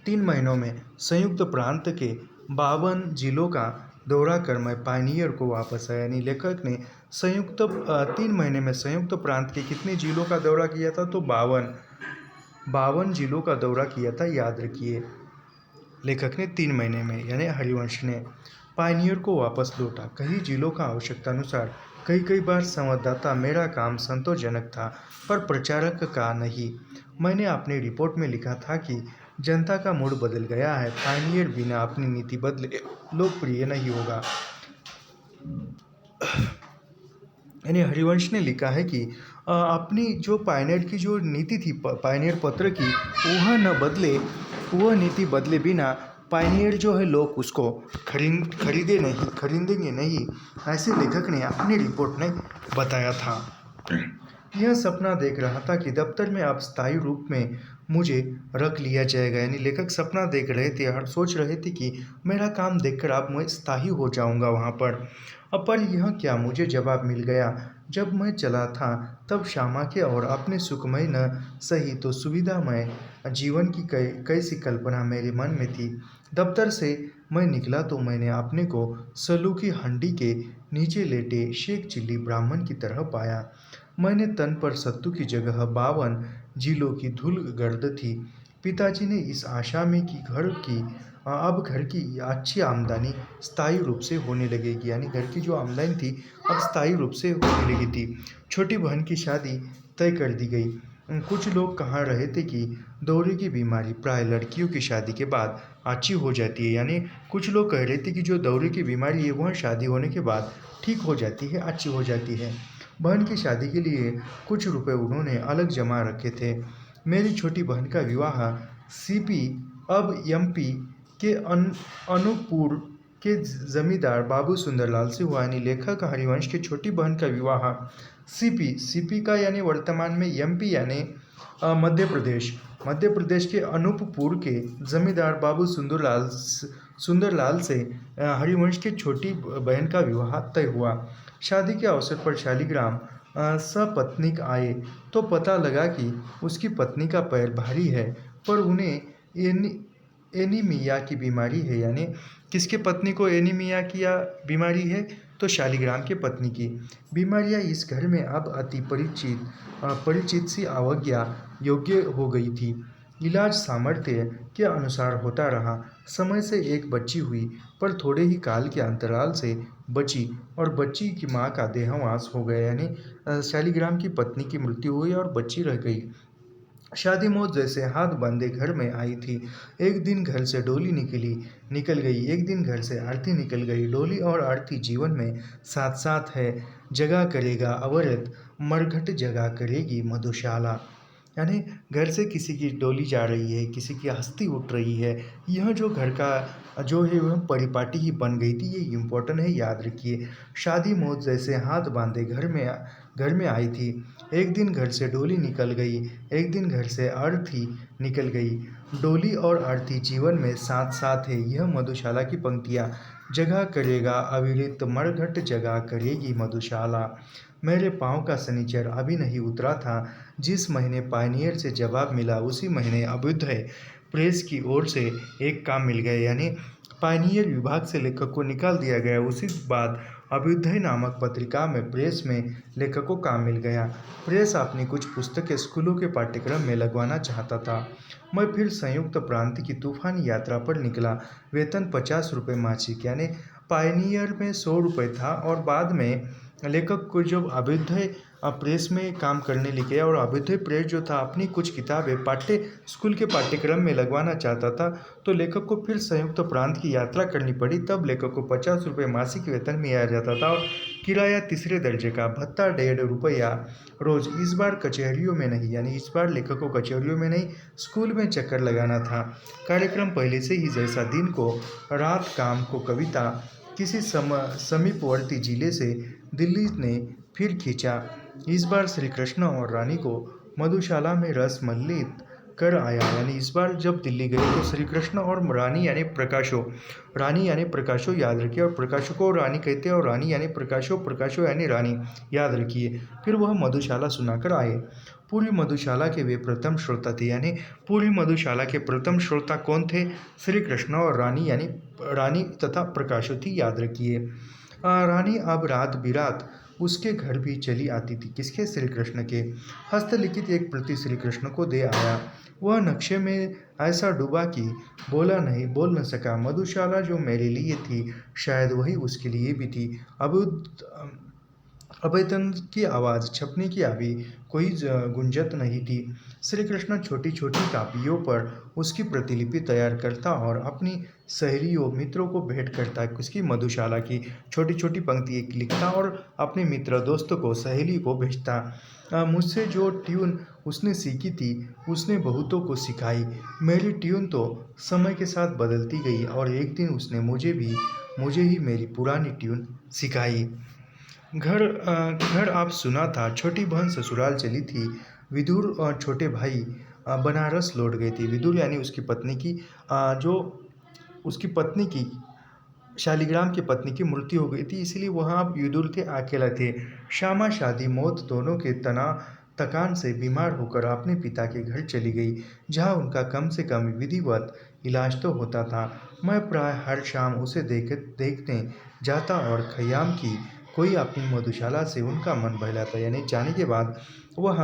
3 महीनों में संयुक्त प्रांत के 52 जिलों का दौरा कर मैं पायनियर को वापस आया। यानी लेखक ने 3 महीने में संयुक्त प्रांत के कितने जिलों का दौरा किया था? तो 52 जिलों का दौरा किया था। याद रखिए, लेखक ने 3 महीने में, यानी हरिवंश ने पायनियर को वापस लौटा। कई जिलों का आवश्यकता अनुसार, कई बार संवाददाता मेरा काम संतोषजनक था पर प्रचारक का नहीं। मैंने अपनी रिपोर्ट में लिखा था कि जनता का मूड बदल गया है, पायनियर बिना अपनी नीति बदले लोकप्रिय नहीं होगा। यानी हरिवंश ने लिखा है कि अपनी जो पायनियर की जो नीति थी, पायनियर पत्र की, वह नीति बदले बिना पायनियर जो है लोग उसको खरीदेंगे नहीं, ऐसे लेखक ने अपनी रिपोर्ट में बताया था। यह सपना देख रहा था कि दफ्तर में अब स्थायी रूप में मुझे रख लिया जाएगा। यानी लेखक सपना देख रहे थे और सोच रहे थे कि मेरा काम देखकर अब मैं स्थायी हो जाऊंगा वहाँ पर। पर यह क्या, मुझे जवाब मिल गया। जब मैं चला था तब श्यामा के और अपने सुखमय न सही तो सुविधामय जीवन की कैसी कल्पना मेरे मन में थी। दफ्तर से मैं निकला तो मैंने अपने को सलू की हंडी के नीचे लेटे शेख चिल्ली ब्राह्मण की तरह पाया। मैंने तन पर सत्तू की जगह 52 जिलों की धूल गर्द थी। पिताजी ने इस आशा में कि अब घर की अच्छी आमदनी स्थायी रूप से होने लगेगी। यानी घर की जो आमदनी थी अब स्थायी रूप से होने लगी थी। छोटी बहन की शादी तय कर दी गई। कुछ लोग कह रहे थे कि दौरे की बीमारी प्राय लड़कियों की शादी के बाद अच्छी हो जाती है। यानी कुछ लोग कह रहे थे कि जो दौरे की बीमारी है वह शादी होने के बाद ठीक हो जाती है, अच्छी हो जाती है। बहन की शादी के लिए कुछ रुपए उन्होंने अलग जमा रखे थे। मेरी छोटी बहन का विवाह सीपी अब एमपी के अनूपपुर के जमींदार बाबू सुंदरलाल से हुआ, यानी लेखक हरिवंश की छोटी बहन का विवाह सीपी का यानी वर्तमान में एमपी यानी मध्य प्रदेश के अनूपपुर के जमींदार बाबू सुंदरलाल से हरिवंश की छोटी बहन का विवाह तय हुआ। शादी के अवसर पर शालिग्राम सपत्नीक आए तो पता लगा कि उसकी पत्नी का पैर भारी है, पर उन्हें एनीमिया की बीमारी है। यानी किसके पत्नी को एनीमिया की बीमारी है? तो शालिग्राम के पत्नी की। बीमारियां इस घर में अब अति परिचित सी अवज्ञा योग्य हो गई थी। इलाज सामर्थ्य के अनुसार होता रहा। समय से एक बच्ची हुई, पर थोड़े ही काल के अंतराल से बची और बच्ची की मां का देहांवास हो गया। यानी शालिग्राम की पत्नी की मृत्यु हुई और बच्ची रह गई। शादी मौत जैसे हाथ बांधे घर में आई थी। एक दिन घर से डोली निकल गई, एक दिन घर से आरती निकल गई। डोली और आरती जीवन में साथ साथ है। जगा करेगा अवरत, मरघट जगा करेगी मधुशाला। यानी घर से किसी की डोली जा रही है, किसी की हस्ती उठ रही है। यह जो घर का जो है वह परिपाटी ही बन गई थी। ये इम्पोर्टेंट है, याद रखिए। शादी मौत जैसे हाथ बांधे घर में आई थी। एक दिन घर से डोली निकल गई, एक दिन घर से अर्थी निकल गई। डोली और अर्थी जीवन में साथ साथ है। यह मधुशाला की पंक्तियाँ। जगा करेगा अविरत, मरघट जगा करेगी मधुशाला। मेरे पाँव का शनिचर अभी नहीं उतरा था। जिस महीने पायनियर से जवाब मिला, उसी महीने अभ्युदय प्रेस की ओर से एक काम मिल गया। यानी पायनियर विभाग से लेखक को निकाल दिया गया। उसी बाद अभ्युदय नामक पत्रिका में प्रेस में लेखक को काम मिल गया। प्रेस अपनी कुछ पुस्तकें स्कूलों के पाठ्यक्रम में लगवाना चाहता था। मैं फिर संयुक्त प्रांत की तूफानी यात्रा पर निकला। वेतन 50 रुपये मासिक, यानी पायनियर में 100 रुपये था। और बाद में लेखक को जब अभ्युदय प्रेस में काम करने लग गया और अभ्युदय प्रेस जो था अपनी कुछ किताबें स्कूल के पाठ्यक्रम में लगवाना चाहता था, तो लेखक को फिर संयुक्त प्रांत की यात्रा करनी पड़ी। तब लेखक को 50 रुपये मासिक वेतन मिला जाता था और किराया तीसरे दर्जे का, भत्ता 1.5 रुपया रोज। इस बार कचहरियों में नहीं, यानी इस बार लेखक को कचहरियों में नहीं, स्कूल में चक्कर लगाना था। कार्यक्रम पहले से ही जैसा, दिन को रात, काम को कविता। किसी समीपवर्ती जिले से दिल्ली ने फिर खींचा। इस बार श्री कृष्ण और रानी को मधुशाला में रस मल्लित कर आया। यानी इस बार जब दिल्ली गए तो श्री कृष्ण और रानी यानी प्रकाशो याद रखिए। और प्रकाशो को रानी कहते हैं और रानी यानी प्रकाशो यानी रानी, याद रखिए। फिर वह मधुशाला सुनाकर आए। पूरी मधुशाला के वे प्रथम श्रोता थे। यानी पूरी मधुशाला के प्रथम श्रोता कौन थे? श्री कृष्ण और रानी, यानी रानी तथा प्रकाशो थी, याद रखिए। रानी अब रात बिरात उसके घर भी चली आती थी। किसके? श्री कृष्ण के। हस्तलिखित एक प्रति श्री कृष्ण को दे आया। वह नक्शे में ऐसा डूबा कि बोल न सका। मधुशाला जो मेरे लिए थी, शायद वही उसके लिए भी थी। अभयतन की आवाज़, छपने की अभी कोई गुंजत नहीं थी। श्री कृष्ण छोटी छोटी कापियों पर उसकी प्रतिलिपि तैयार करता और अपनी सहेलियों मित्रों को भेंट करता। उसकी मधुशाला की छोटी छोटी पंक्ति लिखता और अपने मित्र दोस्तों को, सहेली को भेजता। मुझसे जो ट्यून उसने सीखी थी, उसने बहुतों को सिखाई। मेरी ट्यून तो समय के साथ बदलती गई और एक दिन उसने मुझे ही मेरी पुरानी ट्यून सिखाई। घर आप सुना था, छोटी बहन ससुराल चली थी। विदुर और छोटे भाई बनारस लौट गए थे। विदुर यानी उसकी पत्नी की, जो उसकी पत्नी की, शालिग्राम की पत्नी की मृत्यु हो गई थी, इसलिए वहाँ अब विदुर थे, अकेला थे। श्यामा शादी मौत दोनों के थकान से बीमार होकर अपने पिता के घर चली गई, जहाँ उनका कम से कम विधिवत इलाज तो होता था। मैं प्राय हर शाम उसे देखने जाता और खयाम की कोई अपनी मधुशाला से उनका मन बहलाता। यानी जाने के बाद वह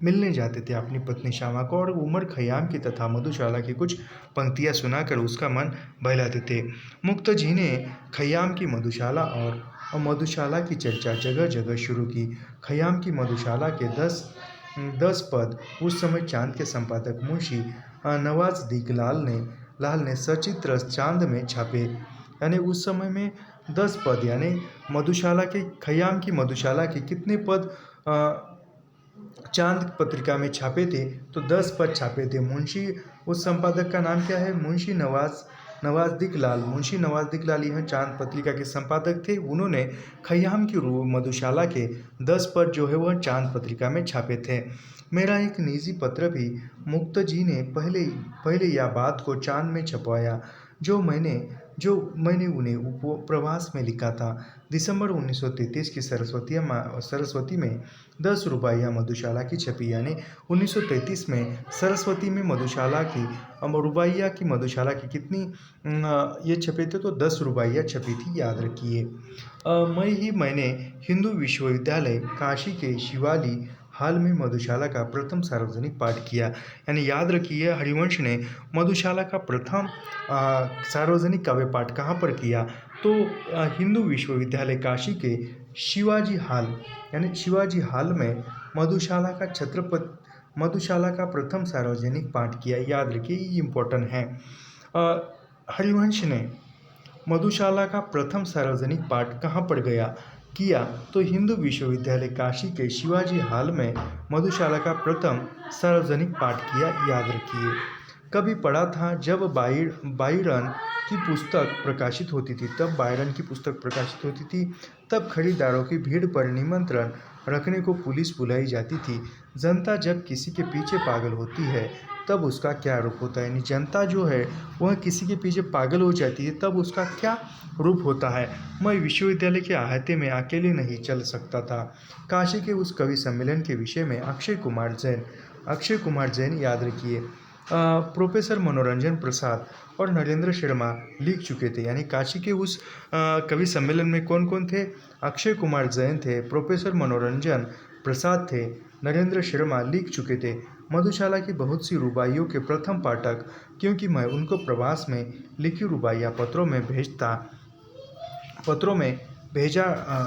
मिलने जाते थे अपनी पत्नी श्यामा को, और उमर खयाम की तथा मधुशाला की कुछ पंक्तियाँ सुनाकर उसका मन बहलाते थे। मुक्तजी ने खयाम की मधुशाला और मधुशाला की चर्चा जगह जगह शुरू की। खयाम की मधुशाला के 10 पद उस समय चांद के संपादक मुंशी नवाज़ुद्दीन लाल ने सचित्र चांद में छापे। यानी उस समय में 10 पद, यानी खयाम की मधुशाला के कितने पद चांद पत्रिका में छापे थे? तो 10 पद छापे थे। मुंशी, उस संपादक का नाम क्या है? मुंशी नवाज़ुद्दीन लाल, मुंशी नवाज़ुद्दीन लाल यह चाँद पत्रिका के संपादक थे। उन्होंने खयाम की मधुशाला के 10 पद जो है वह चाँद पत्रिका में छापे थे। मेरा एक निजी पत्र भी मुक्तजी ने पहले पहले यह बात को चाँद में छपवाया जो मैंने उन्हें प्रवास में लिखा था। दिसंबर 1933 की सरस्वती में 10 रुबाइयाँ मधुशाला की छपी, यानी 1933 में सरस्वती में मधुशाला की रुबाइयाँ की मधुशाला की कितनी ये छपे थे, तो 10 रुबाइयाँ छपी थी, याद रखिए। मैंने हिंदू विश्वविद्यालय काशी के शिवाली हाल में मधुशाला का प्रथम सार्वजनिक पाठ किया, यानी याद रखिए हरिवंश ने मधुशाला का प्रथम सार्वजनिक काव्य पाठ कहाँ पर किया, तो हिंदू विश्वविद्यालय काशी के शिवाजी हाल यानी शिवाजी हाल में मधुशाला का प्रथम सार्वजनिक पाठ किया, याद रखिए, ये इम्पोर्टेंट है। हरिवंश ने मधुशाला का प्रथम सार्वजनिक पाठ कहाँ पर किया, तो हिंदू विश्वविद्यालय काशी के शिवाजी हाल में मधुशाला का प्रथम सार्वजनिक पाठ किया, याद रखिए। कभी पढ़ा था जब बायरन की पुस्तक प्रकाशित होती थी तब खरीदारों की भीड़ पर निमंत्रण रखने को पुलिस बुलाई जाती थी। जनता जब किसी के पीछे पागल होती है तब उसका क्या रूप होता है, यानी जनता जो है वह किसी के पीछे पागल हो जाती है तब उसका क्या रूप होता है। मैं विश्वविद्यालय के अहाते में अकेले नहीं चल सकता था। काशी के उस कवि सम्मेलन के विषय में अक्षय कुमार जैन, याद रखिए, प्रोफेसर मनोरंजन प्रसाद और नरेंद्र शर्मा लिख चुके थे, यानी काशी के उस कवि सम्मेलन में कौन कौन थे, अक्षय कुमार जैन थे, प्रोफेसर मनोरंजन प्रसाद थे, नरेंद्र शर्मा लिख चुके थे मधुशाला की बहुत सी रुबाइयों के प्रथम पाठक, क्योंकि मैं उनको प्रवास में लिखी रुबाइयाँ पत्रों में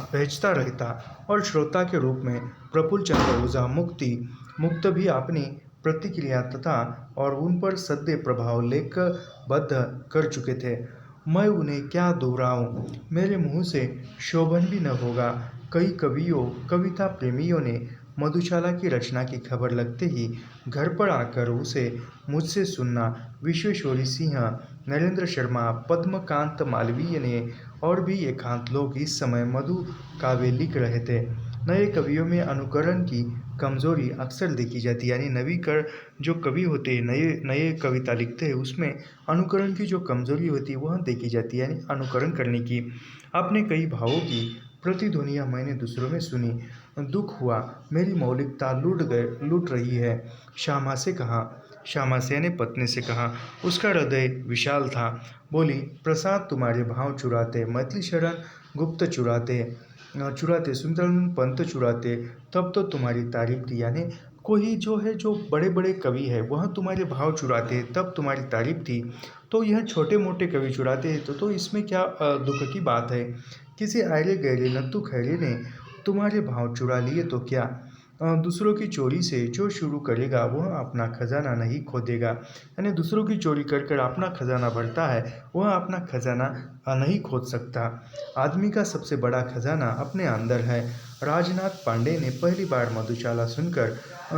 भेजता रहता और श्रोता के रूप में प्रफुल्ल चंद्र ओझा मुक्त भी अपनी प्रतिक्रिया तथा और उन पर सद्य प्रभाव लेखबद्ध कर चुके थे। मैं उन्हें क्या दोहराऊं, मेरे मुंह से शोभन भी न होगा। कई कविता प्रेमियों ने मधुशाला की रचना की खबर लगते ही घर पर आकर उसे मुझसे सुनना। विश्वेश्वरी सिंह, नरेंद्र शर्मा, पद्मकांत मालवीय ने और भी एकांत लोग इस समय मधु काव्य लिख रहे थे। नए कवियों में अनुकरण की कमजोरी अक्सर देखी जाती है, यानी नवीकर जो कवि होते हैं, नए कविता लिखते हैं, उसमें अनुकरण की जो कमजोरी होती है वह देखी जाती है, यानी अनुकरण करने की। अपने कई भावों की प्रतिध्वनियाँ मैंने दूसरों में सुनी। दुख हुआ, मेरी मौलिकता लूट रही है। श्यामा से ने पत्नी से कहा। उसका हृदय विशाल था। बोली, प्रसाद तुम्हारे भाव चुराते, मैथिली शरण गुप्त चुराते, सुंदरन पंत चुराते, तब तो तुम्हारी तारीफ थी, यानी कोई जो है जो बड़े बड़े कवि है वह तुम्हारे भाव चुराते तब तुम्हारी तारीफ थी, तो यह छोटे मोटे कवि चुराते हैं तो इसमें क्या दुख की बात है। किसी आयरे गहरे नत्थु खैरे ने तुम्हारे भाव चुरा लिए तो क्या। दूसरों की चोरी से जो शुरू करेगा वह अपना खजाना नहीं खोदेगा, यानी दूसरों की चोरी कर कर अपना खजाना भरता है वह अपना खजाना नहीं खोद सकता। आदमी का सबसे बड़ा खजाना अपने अंदर है। राजनाथ पांडे ने पहली बार मधुशाला सुनकर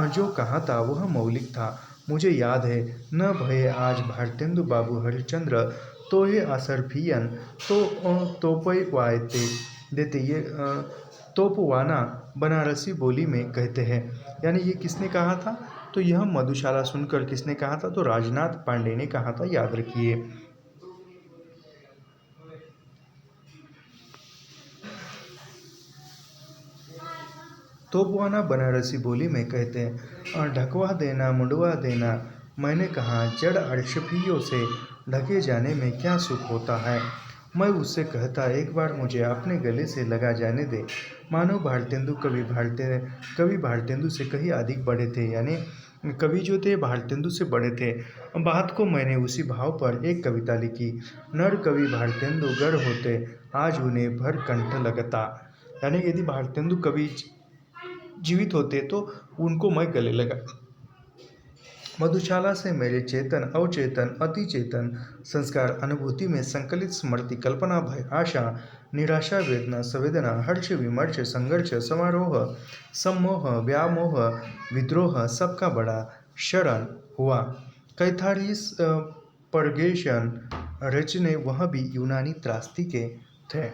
जो कहा था वह मौलिक था। मुझे याद है, न भये आज भारतेंदु बाबू हरिश्चंद्र तोहे असरफियन तो तोपय वायते देते, ये तोपवाना बनारसी बोली में कहते हैं, यानी ये किसने कहा था, तो यह मधुशाला सुनकर किसने कहा था, तो राजनाथ पांडे ने कहा था, याद रखिए। तोपवाना बनारसी बोली में कहते हैं। ढकवा देना, मुंडवा देना, मैंने कहा जड़ अरशफियों से ढके जाने में क्या सुख होता है। मैं उससे कहता, एक बार मुझे अपने गले से लगा जाने दे। मानो कवि भारतेंदु से कहीं अधिक बड़े थे, यानी कवि जो थे भारतेंदु से बड़े थे। बात को मैंने उसी भाव पर एक कविता लिखी। नर कवि भारतेंदु गर होते, आज उन्हें भर कंठ लगता, यानी यदि भारतेंदु कवि जीवित होते तो उनको मैं गले लगा। मधुशाला से मेरे चेतन, अवचेतन, अति चेतन संस्कार अनुभूति में संकलित स्मृति, कल्पना, भय, आशा, निराशा, वेदना, संवेदना, हर्ष, विमर्श, संघर्ष, समारोह, सम्मोह, व्यामोह, विद्रोह, सबका बड़ा शरण हुआ। कैथारिस परगेशन रचने वह भी यूनानी त्रास्ती के थे।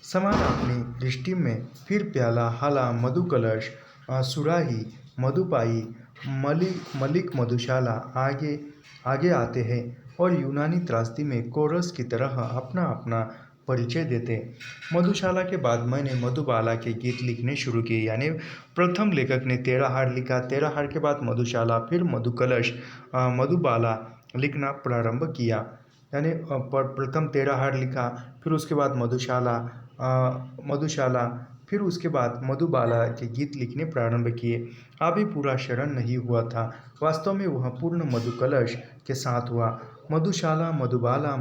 समान अपनी दृष्टि में फिर प्याला, हाला, मधु कलश, सुराही, मधुपाई, मलिक मधुशाला आगे आगे आते हैं और यूनानी त्रास्दी में कोरस की तरह अपना अपना परिचय देते। मधुशाला के बाद मैंने मधुबाला के गीत लिखने शुरू किए, यानी प्रथम लेखक ने तेरहहार लिखा, तेरहहार के बाद मधुशाला, फिर मधुकलश, मधुबाला लिखना प्रारंभ किया। यानी प्रथम तेरहहार लिखा, फिर उसके बाद मधुशाला, फिर उसके बाद मधुबाला के गीत लिखने प्रारंभ किए। अभी पूरा शरण नहीं हुआ था, वास्तव में वह पूर्ण मधुकलश के साथ हुआ। मधुशाला, मधुबाला,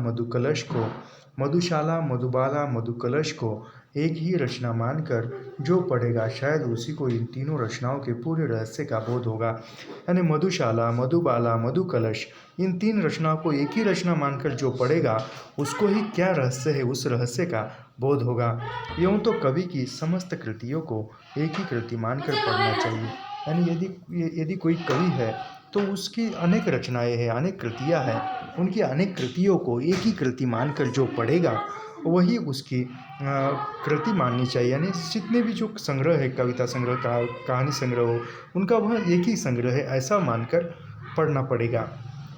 मधुकलश को एक ही रचना मानकर जो पढ़ेगा शायद उसी को इन तीनों रचनाओं के पूरे रहस्य का बोध होगा। यानी मधुशाला, मधुबाला, मधुकलश, इन तीन रचनाओं को एक ही रचना मानकर जो पढ़ेगा उसको ही क्या रहस्य है उस रहस्य का बोध होगा। यूँ तो कवि की समस्त कृतियों को एक ही कृति मानकर पढ़ना चाहिए। यानी यदि कोई कवि है तो उसकी अनेक रचनाएं हैं, अनेक कृतियाँ हैं, उनकी अनेक कृतियों को एक ही कृति मानकर जो पढ़ेगा वही उसकी कृति माननी चाहिए। यानी जितने भी जो संग्रह है, कविता संग्रह, कहानी संग्रह हो, उनका वह एक ही संग्रह है ऐसा मानकर पढ़ना पड़ेगा।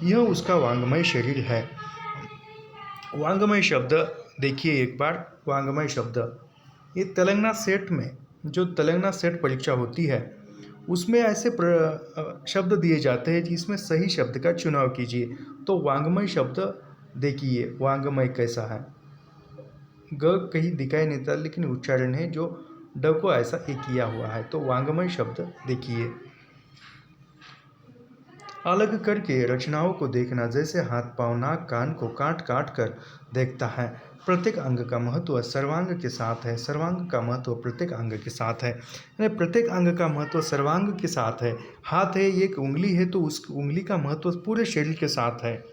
यह उसका वांग्मय शरीर है। वांग्मय शब्द देखिए एक बार, वांग्मय शब्द ये तेलंगाना सेट में, जो तेलंगाना सेट परीक्षा होती है उसमें ऐसे शब्द दिए जाते हैं जिसमें सही शब्द का चुनाव कीजिए। तो वांग्मय शब्द देखिए, वांग्मय कैसा है, ग कहीं दिखाई नहीं देता लेकिन उच्चारण है जो ड को ऐसा एक किया हुआ है। तो वांग्मय शब्द देखिए। अलग करके रचनाओं को देखना जैसे हाथ, पाँव, नाक, कान को काट काट कर देखता है। प्रत्येक अंग का महत्व सर्वांग के साथ है, सर्वांग का महत्व प्रत्येक अंग के साथ है। यानी प्रत्येक अंग का महत्व सर्वांग के साथ है। हाथ है, एक उंगली है, तो उस उंगली का महत्व पूरे शरीर के साथ है।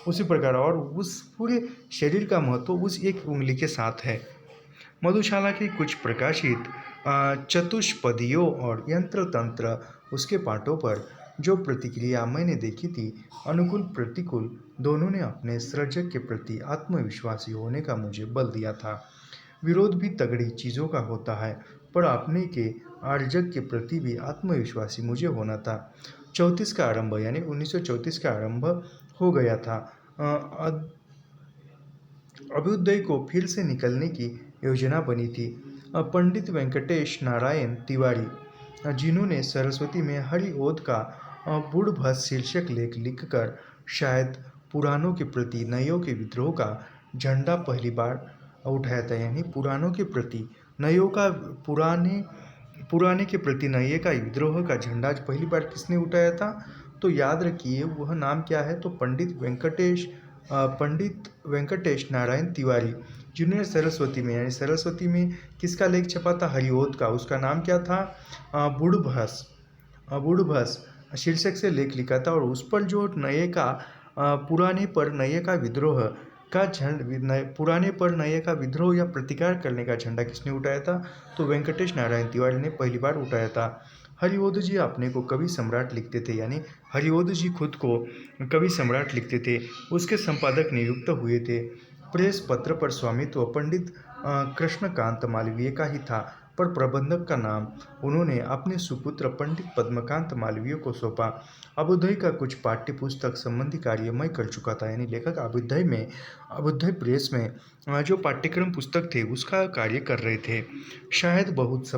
उसी प्रकार और उस पूरे शरीर का महत्व उस एक उंगली के साथ है। मधुशाला की कुछ प्रकाशित चतुष्पदियों और यंत्र तंत्र उसके पाठों पर जो प्रतिक्रिया मैंने देखी थी, अनुकूल प्रतिकूल दोनों ने अपने सृजक के प्रति आत्मविश्वासी होने का मुझे बल दिया था। विरोध भी तगड़ी चीज़ों का होता है, पर अपने के आर्जक के प्रति भी आत्मविश्वासी मुझे होना था। 34 का आरंभ, यानी 1934 का आरंभ हो गया था। अभ्युदय को फिर से निकलने की योजना बनी थी। पंडित वेंकटेश नारायण तिवारी, जिन्होंने सरस्वती में हरिओद का बूढ़भस शीर्षक लेख लिखकर शायद पुराणों के प्रति नयों के विद्रोह का झंडा पहली बार उठाया था। यानी पुराणों के प्रति नयों का, पुराने के प्रति नए का विद्रोह का झंडा पहली बार किसने उठाया था? तो याद रखिए वह नाम क्या है, तो पंडित वेंकटेश नारायण तिवारी, जिन्होंने सरस्वती में, यानी सरस्वती में किसका लेख छपा था? हरिओद का। उसका नाम क्या था? बूढ़भस शीर्षक से लेख लिखा था और उस पर जो नए का पुराने पर नए का विद्रोह का पुराने पर नए का विद्रोह या प्रतिकार करने का झंडा किसने उठाया था? तो वेंकटेश नारायण तिवारी ने पहली बार उठाया था। हरिओद जी अपने को कवि सम्राट लिखते थे, यानी हरिओद जी खुद को कवि सम्राट लिखते थे। उसके संपादक नियुक्त हुए थे। प्रेस पत्र पर स्वामित्व पंडित कृष्णकांत मालवीय का ही था, पर प्रबंधक का नाम उन्होंने अपने सुपुत्र पंडित पद्मकांत मालवीय को सौंपा। अभ्युदय का कुछ पाठ्य पुस्तक संबंधी कार्य मैं कर चुका था, यानी लेखक अभ्युदय प्रेस में जो पाठ्यक्रम पुस्तक थे उसका कार्य कर रहे थे। शायद बहुत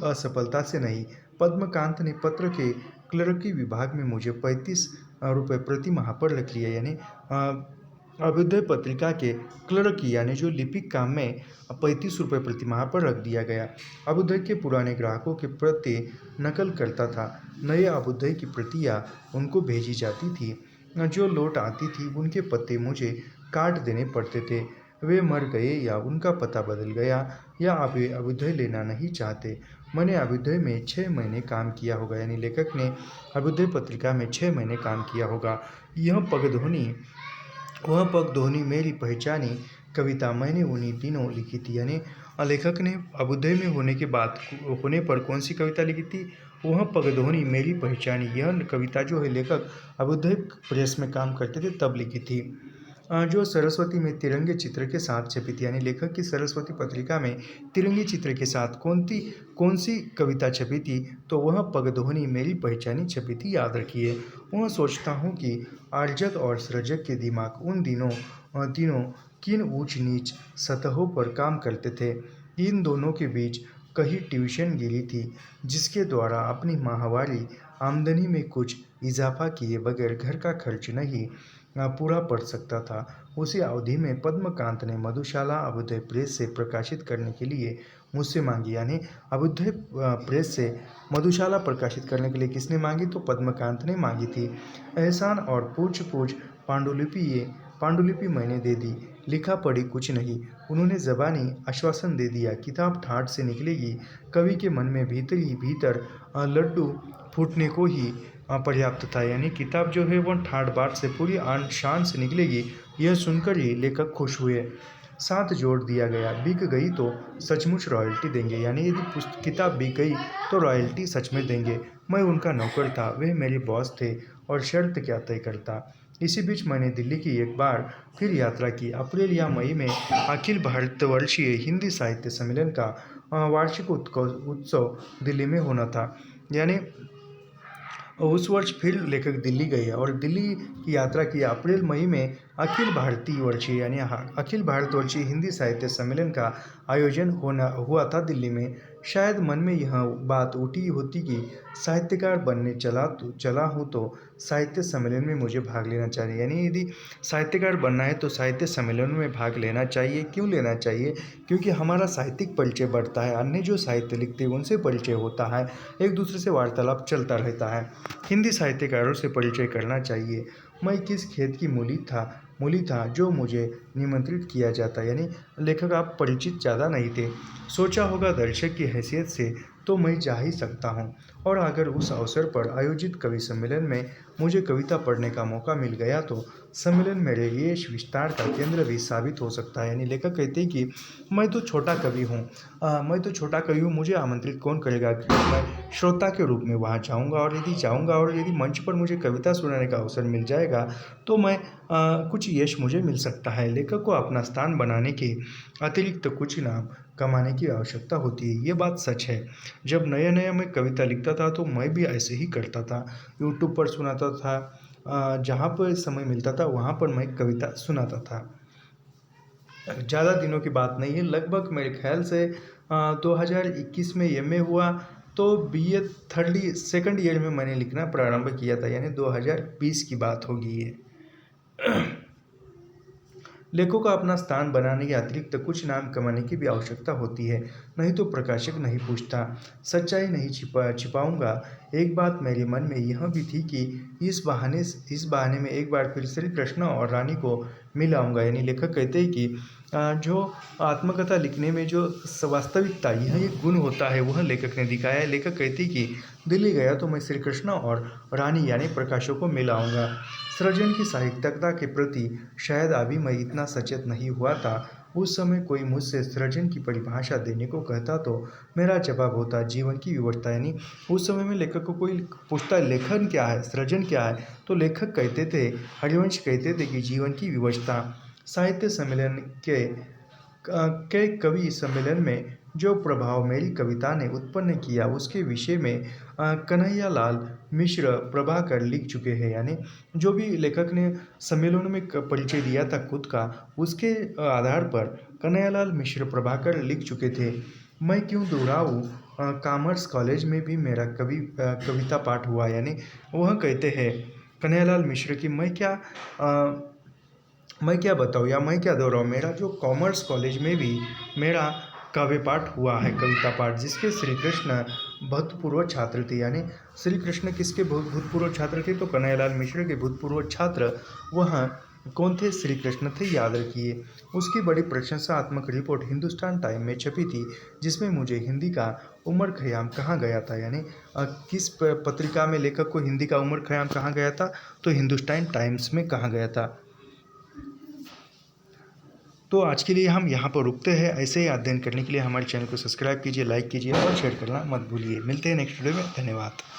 असफलता से नहीं। पद्मकांत ने पत्र के क्लर्की विभाग में मुझे 35 रुपये प्रति माह पर रख लिया। यानी अभ्युदय पत्रिका के क्लर्की यानी जो लिपिक काम में 35 रुपये प्रति माह पर रख दिया गया। अभ्युदय के पुराने ग्राहकों के प्रति नकल करता था। नए अभ्युदय की प्रतियां उनको भेजी जाती थी। जो लौट आती थी उनके पत्ते मुझे काट देने पड़ते थे। वे मर गए या उनका पता बदल गया या अभ्युदय लेना नहीं चाहते। मैंने अभ्युदय में 6 महीने काम किया होगा, यानी लेखक ने अभ्युदय पत्रिका में 6 महीने काम किया होगा। वह पगध्वनि मेरी पहचानी कविता मैंने उन्हीं दिनों लिखी थी। यानी लेखक ने अभ्युदय में होने पर कौन सी कविता लिखी थी? वह पगधोनी मेरी पहचानी। यह कविता जो है लेखक अभ्युदय प्रेस में काम करते थे तब लिखी थी। जो सरस्वती में तिरंगे चित्र के साथ छपी थी, यानी लेखक की सरस्वती पत्रिका में तिरंगे चित्र के साथ कौन सी कविता छपी थी, तो वह पगधोनी मेरी पहचानी छपी थी, याद रखिए। वह सोचता हूँ कि आर्जक और सृजक के दिमाग उन दिनों किन ऊंच नीच सतहों पर काम करते थे। इन दोनों के बीच कहीं ट्यूशन गिरी थी, जिसके द्वारा अपनी माहवारी आमदनी में कुछ इजाफा किए बगैर घर का खर्च नहीं पूरा पड़ सकता था। उसी अवधि में पद्मकांत ने मधुशाला अभ्युदय प्रेस से प्रकाशित करने के लिए मुझसे मांगी, यानी अभ्युदय प्रेस से मधुशाला प्रकाशित करने के लिए किसने मांगी, तो पद्मकांत ने मांगी थी। एहसान और पूछ पांडुलिपि मैंने दे दी, लिखा पढ़ी कुछ नहीं। उन्होंने ज़बानी आश्वासन दे दिया, किताब ठाठ से निकलेगी। कवि के मन में भीतर ही भीतर लड्डू फूटने को ही पर्याप्त था, यानी किताब जो है वो ठाठ बाट से पूरी आन शान से निकलेगी। यह सुनकर ही लेखक खुश हुए। साथ जोड़ दिया गया, बिक गई तो सचमुच रॉयल्टी देंगे, यानी यदि किताब बिक गई तो रॉयल्टी सच में देंगे। मैं उनका नौकर था, वे मेरे बॉस थे और शर्त क्या तय करता। इसी बीच मैंने दिल्ली की एक बार फिर यात्रा की। अप्रैल या मई में अखिल भारतवर्षीय हिंदी साहित्य सम्मेलन का वार्षिक उत्सव दिल्ली में होना था, यानी उस वर्ष फिर लेखक दिल्ली गए और दिल्ली की यात्रा की। अप्रैल मई में अखिल भारतवर्षीय हिंदी साहित्य सम्मेलन का आयोजन हुआ था दिल्ली में। शायद मन में यह बात उठी होती कि साहित्यकार बनने चला हूँ तो साहित्य सम्मेलन में मुझे भाग लेना चाहिए, यानी यदि साहित्यकार बनना है तो साहित्य सम्मेलन में भाग लेना चाहिए। क्यों लेना चाहिए? क्योंकि हमारा साहित्यिक परिचय बढ़ता है, अन्य जो साहित्य लिखते हैं उनसे परिचय होता है, एक दूसरे से वार्तालाप चलता रहता है। हिंदी साहित्यकारों से परिचय करना चाहिए। मैं किस खेत की मूली था जो मुझे निमंत्रित किया जाता, यानी लेखक आप परिचित ज़्यादा नहीं थे। सोचा होगा दर्शक की हैसियत से तो मैं जा ही सकता हूँ, और अगर उस अवसर पर आयोजित कवि सम्मेलन में मुझे कविता पढ़ने का मौका मिल गया तो सम्मेलन मेरे यश विस्तार का केंद्र भी साबित हो सकता है। यानी लेखक कहते हैं कि मैं तो छोटा कवि हूँ, मुझे आमंत्रित कौन करेगा। मैं श्रोता के रूप में वहाँ जाऊँगा, और यदि मंच पर मुझे कविता सुनाने का अवसर मिल जाएगा तो मैं कुछ यश मुझे मिल सकता है। लेखक को अपना स्थान बनाने के अतिरिक्त कुछ नाम कमाने की आवश्यकता होती है, ये बात सच है। जब नया नया मैं कविता लिखता था तो मैं भी ऐसे ही करता था, यूट्यूब पर सुनाता था, जहाँ पर समय मिलता था वहाँ पर मैं कविता सुनाता था। ज़्यादा दिनों की बात नहीं है, लगभग मेरे ख्याल से 2021 में एमए हुआ तो बीए सेकंड ईयर में मैंने लिखना प्रारंभ किया था, यानी 2020 की बात होगी ये। लेखकों को अपना स्थान बनाने के अतिरिक्त कुछ नाम कमाने की भी आवश्यकता होती है, नहीं तो प्रकाशक नहीं पूछता। सच्चाई नहीं छिपाऊंगा, एक बात मेरे मन में यह भी थी कि इस बहाने में एक बार फिर श्री कृष्ण और रानी को मिल आऊँगा। यानी लेखक कहते हैं कि जो आत्मकथा लिखने में जो वास्तविकता यह एक गुण होता है वह लेखक ने दिखाया है। लेखक कहते हैं कि दिल्ली गया तो मैं श्री कृष्ण और रानी यानी प्रकाशों को मिल आऊँगा। सृजन की साहित्यिकता के प्रति शायद अभी मैं इतना सचेत नहीं हुआ था। उस समय कोई मुझसे सृजन की परिभाषा देने को कहता तो मेरा जवाब होता जीवन की विविधता। यानी उस समय में लेखक को कोई पूछता लेखन क्या है, सृजन क्या है, तो लेखक कहते थे, हरिवंश कहते थे कि जीवन की विविधता। साहित्य सम्मेलन के कवि सम्मेलन में जो प्रभाव मेरी कविता ने उत्पन्न किया उसके विषय में कन्हैयालाल मिश्र प्रभाकर लिख चुके हैं। यानी जो भी लेखक ने सम्मेलन में परिचय दिया था खुद का, उसके आधार पर कन्हैयालाल मिश्र प्रभाकर लिख चुके थे। मैं क्यों दोहराऊं, कॉमर्स कॉलेज में भी मेरा कविता पाठ हुआ। यानी वह कहते हैं कन्हैयालाल मिश्र की मैं क्या बताऊँ या मैं क्या दोहराऊँ, मेरा जो कॉमर्स कॉलेज में भी मेरा काव्य पाठ हुआ है, कविता पाठ, जिसके श्री कृष्ण भूतपूर्व छात्र थे। यानी श्री कृष्ण किसके भूतपूर्व छात्र थे, तो कन्हैयालाल मिश्र के भूतपूर्व छात्र वह कौन थे, श्री कृष्ण थे, याद रखिए। उसकी बड़ी प्रशंसात्मक रिपोर्ट हिंदुस्तान टाइम में छपी थी, जिसमें मुझे हिंदी का उमर खयाम कहा गया था। यानी किस पत्रिका में लेखक को हिंदी का उमर खयाम कहा गया था, तो हिंदुस्तान टाइम्स में कहा गया था। तो आज के लिए हम यहाँ पर रुकते हैं। ऐसे ही अध्ययन करने के लिए हमारे चैनल को सब्सक्राइब कीजिए, लाइक कीजिए और शेयर करना मत भूलिए। मिलते हैं नेक्स्ट वीडियो में। धन्यवाद।